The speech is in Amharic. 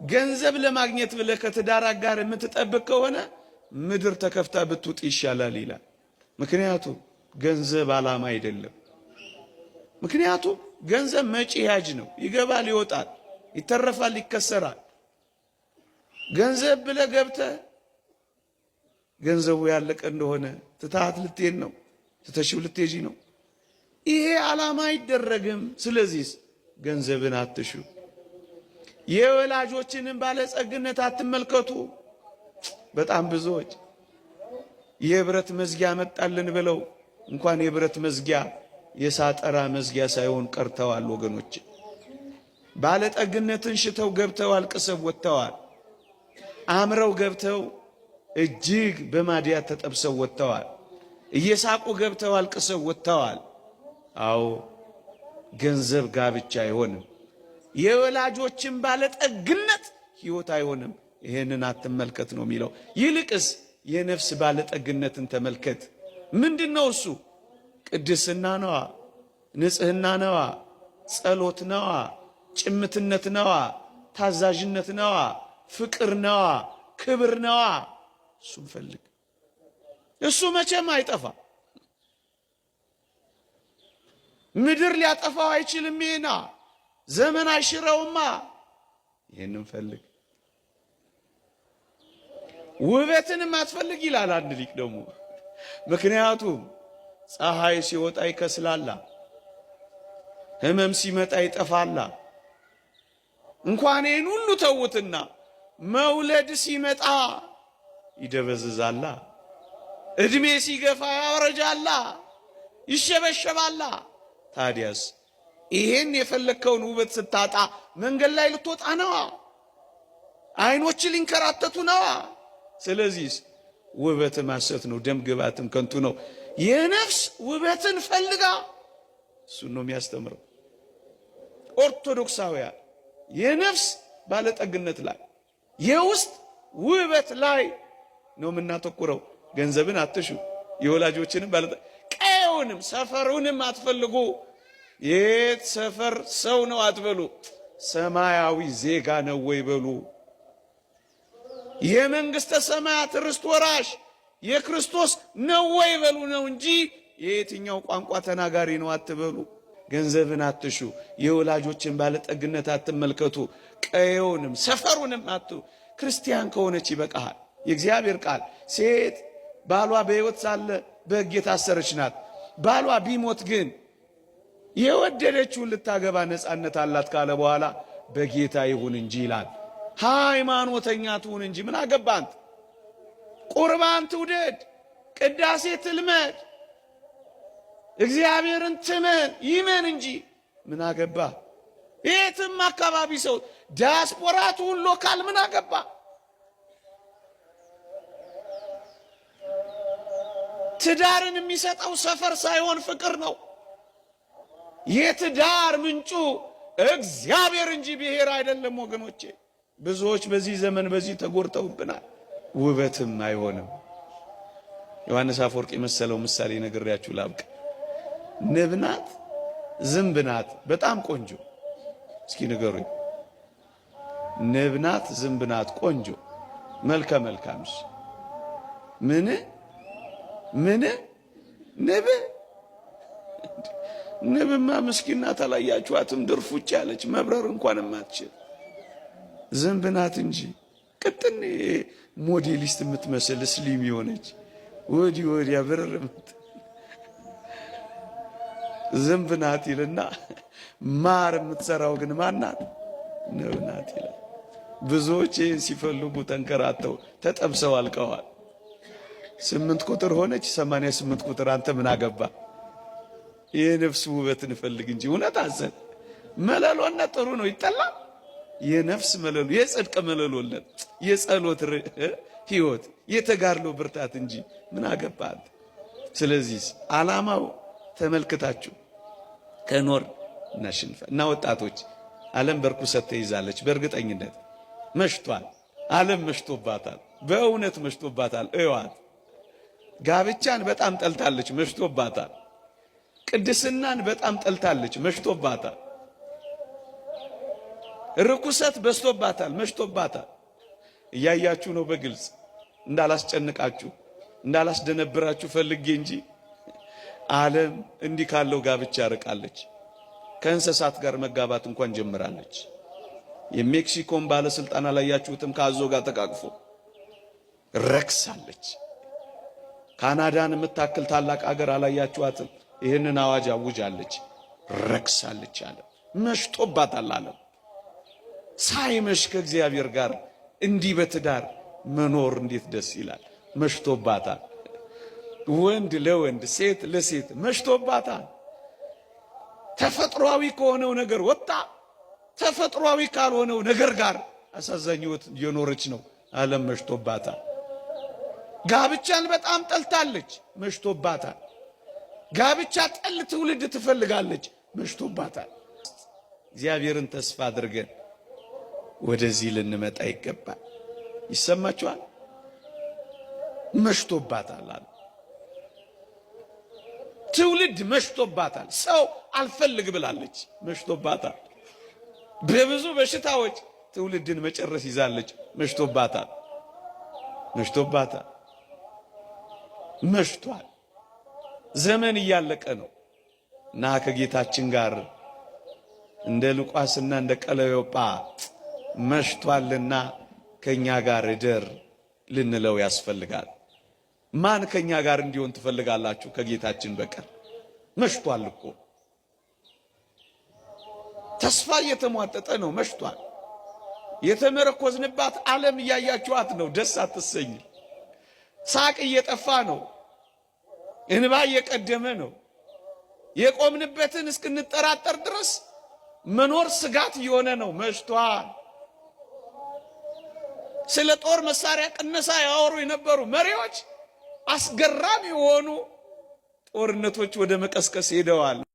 ገንዘብ ለማግኘት ብለህ ከትዳር ጋር የምትጠብቅ ከሆነ ምድር ተከፍታ ብትውጥ ይሻላል ይላል። ምክንያቱም ገንዘብ ዓላማ አይደለም። ምክንያቱም ገንዘብ መጪ ያጅ ነው። ይገባል፣ ይወጣል፣ ይተረፋል፣ ይከሰራል። ገንዘብ ብለህ ገብተህ ገንዘቡ ያለቀ እንደሆነ ትታት ልትሄድ ነው፣ ትተሽው ልትሄጂ ነው። ይሄ ዓላማ አይደረግም። ስለዚህ ገንዘብን አትሹ። የወላጆችንም ባለጸግነት አትመልከቱ። በጣም ብዙዎች የብረት መዝጊያ መጣልን ብለው እንኳን የብረት መዝጊያ የሳጠራ መዝጊያ ሳይሆን ቀርተዋል። ወገኖች ባለጠግነትን ሽተው ገብተው አልቅሰው ወጥተዋል። አምረው ገብተው እጅግ በማዲያት ተጠብሰው ወጥተዋል። እየሳቁ ገብተው አልቅሰው ወጥተዋል። አዎ ገንዘብ ጋብቻ አይሆንም። የወላጆችን ባለጠግነት ሕይወት አይሆንም። ይሄንን አትመልከት ነው የሚለው። ይልቅስ የነፍስ ባለጠግነትን ተመልከት። ምንድነው እሱ? ቅድስና ነዋ፣ ንጽህና ነዋ፣ ጸሎት ነዋ፣ ጭምትነት ነዋ፣ ታዛዥነት ነዋ፣ ፍቅር ነዋ፣ ክብር ነዋ። እሱም ፈልግ። እሱ መቼም አይጠፋ። ምድር ሊያጠፋው አይችልም። ይሄና ዘመን አይሽረውማ። ይሄንን ፈልግ። ውበትንም አትፈልግ ይላል አንድ ሊቅ ደግሞ። ምክንያቱም ፀሐይ ሲወጣ ይከስላላ፣ ህመም ሲመጣ ይጠፋላ። እንኳን ይህን ሁሉ ተውትና መውለድ ሲመጣ ይደበዝዛላ፣ እድሜ ሲገፋ ያወረጃላ፣ ይሸበሸባላ። ታዲያስ ይሄን የፈለከውን ውበት ስታጣ መንገድ ላይ ልትወጣ ነዋ። አይኖች ሊንከራተቱ ነዋ። ስለዚህ ውበት ማሰት ነው፣ ደም ግባትም ከንቱ ነው። የነፍስ ውበትን ፈልጋ እሱን ነው የሚያስተምረው። ኦርቶዶክሳውያን የነፍስ ባለጠግነት ላይ የውስጥ ውበት ላይ ነው የምናተኩረው። ገንዘብን አትሹ፣ የወላጆችንም ቀየውንም ሰፈሩንም አትፈልጉ። የት ሰፈር ሰው ነው አትበሉ፣ ሰማያዊ ዜጋ ነው ወይ በሉ። የመንግስተ ሰማያት ርስት ወራሽ የክርስቶስ ነው ወይ በሉ ነው እንጂ የየትኛው ቋንቋ ተናጋሪ ነው አትበሉ። ገንዘብን አትሹ፣ የወላጆችን ባለጠግነት አትመልከቱ፣ ቀየውንም ሰፈሩንም አቱ። ክርስቲያን ከሆነች ይበቃሃል። የእግዚአብሔር ቃል ሴት ባሏ በሕይወት ሳለ በሕግ የታሰረች ናት። ባሏ ቢሞት ግን የወደደችውን ልታገባ ነፃነት አላት ካለ በኋላ በጌታ ይሁን እንጂ ይላል። ሃይማኖተኛ ትሁን እንጂ ምን አገባንት? ቁርባን ትውደድ፣ ቅዳሴ ትልመድ፣ እግዚአብሔርን ትመን ይመን እንጂ ምን አገባ? የትም አካባቢ ሰው ዲያስፖራ ትሁን ሎካል ምን አገባ? ትዳርን የሚሰጠው ሰፈር ሳይሆን ፍቅር ነው። የትዳር ምንጩ እግዚአብሔር እንጂ ብሔር አይደለም ወገኖቼ። ብዙዎች በዚህ ዘመን በዚህ ተጎርተውብናል። ውበትም አይሆንም። ዮሐንስ አፈወርቅ የመሰለው ምሳሌ ነግሬያችሁ ላብቅ። ንብ ናት፣ ዝንብ ናት፣ በጣም ቆንጆ። እስኪ ንገሩኝ። ንብ ናት፣ ዝንብ ናት፣ ቆንጆ፣ መልከ መልካምሽ ምን ንብ? ንብማ ምስኪና ታላያችኋትም ድርፉጭ ያለች መብረር እንኳን ማትችል ዝንብ ናት እንጂ ቅጥን ሞዴሊስት የምትመስል ስሊም የሆነች ወዲህ ወዲያ ብርር ዝንብ ናት ይልና ማር የምትሰራው ግን ማናት? ንብ ናት ይላል። ብዙዎች ይህን ሲፈልጉ ተንከራተው ተጠብሰው አልቀዋል። 8 ቁጥር ሆነች 88 ቁጥር አንተ ምን አገባ? የነፍስ ውበት እንፈልግ እንጂ እውነት አዘን መለሎነት ጥሩ ነው ይጠላል። የነፍስ መለሎ የጽድቅ መለሎነት የጸሎት ሕይወት የተጋድሎ ብርታት እንጂ ምን አገባ? ስለዚህ ዓላማው ተመልክታችሁ ከኖር እናሽንፈ እና ወጣቶች ዓለም በርኩሰት ተይዛለች። በእርግጠኝነት መሽቷል። ዓለም መሽቶባታል። በእውነት መሽቶባታል። እዋት ጋብቻን በጣም ጠልታለች፣ መሽቶባታል። ቅድስናን በጣም ጠልታለች፣ መሽቶባታል። ርኩሰት በዝቶባታል፣ መሽቶባታል። እያያችሁ ነው በግልጽ። እንዳላስጨንቃችሁ እንዳላስደነብራችሁ ፈልጌ እንጂ ዓለም እንዲህ ካለው ጋብቻ ርቃለች። ከእንስሳት ጋር መጋባት እንኳን ጀምራለች። የሜክሲኮን ባለስልጣን አላያችሁትም? ከአዞ ጋር ተቃቅፎ ረክሳለች። ካናዳን የምታክል ታላቅ ሀገር አላያችኋትም? ይህንን አዋጅ አውጃለች። ረክሳለች አለ። መሽቶባታል ዓለም። ሳይመሽ ከእግዚአብሔር ጋር እንዲህ በትዳር መኖር እንዴት ደስ ይላል። መሽቶባታል። ወንድ ለወንድ ሴት ለሴት መሽቶባታል። ተፈጥሯዊ ከሆነው ነገር ወጣ ተፈጥሯዊ ካልሆነው ነገር ጋር አሳዛኝ ሕይወት እየኖረች ነው ዓለም። መሽቶባታል። ጋብቻን በጣም ጠልታለች። መሽቶባታል። ጋብቻ ጠል ትውልድ ትፈልጋለች። መሽቶባታል። እግዚአብሔርን ተስፋ አድርገን ወደዚህ ልንመጣ ይገባል። ይሰማችኋል? መሽቶባታል አለ። ትውልድ መሽቶባታል። ሰው አልፈልግ ብላለች። መሽቶባታል። በብዙ በሽታዎች ትውልድን መጨረስ ይዛለች። መሽቶባታል። መሽቶባታል። መሽቷል። ዘመን እያለቀ ነው እና ከጌታችን ጋር እንደ ሉቃስና እንደ ቀለዮጳ መሽቷልና ከኛ ጋር እደር ልንለው ያስፈልጋል። ማን ከኛ ጋር እንዲሆን ትፈልጋላችሁ ከጌታችን በቀር? መሽቷል እኮ። ተስፋ እየተሟጠጠ ነው። መሽቷል። የተመረኮዝንባት ዓለም እያያችኋት ነው። ደስ አትሰኝ። ሳቅ እየጠፋ ነው። እንባ እየቀደመ ነው። የቆምንበትን እስክንጠራጠር ድረስ መኖር ስጋት እየሆነ ነው። መሽቷል። ስለ ጦር መሳሪያ ቅነሳ ያወሩ የነበሩ መሪዎች አስገራሚ የሆኑ ጦርነቶች ወደ መቀስቀስ ሄደዋል።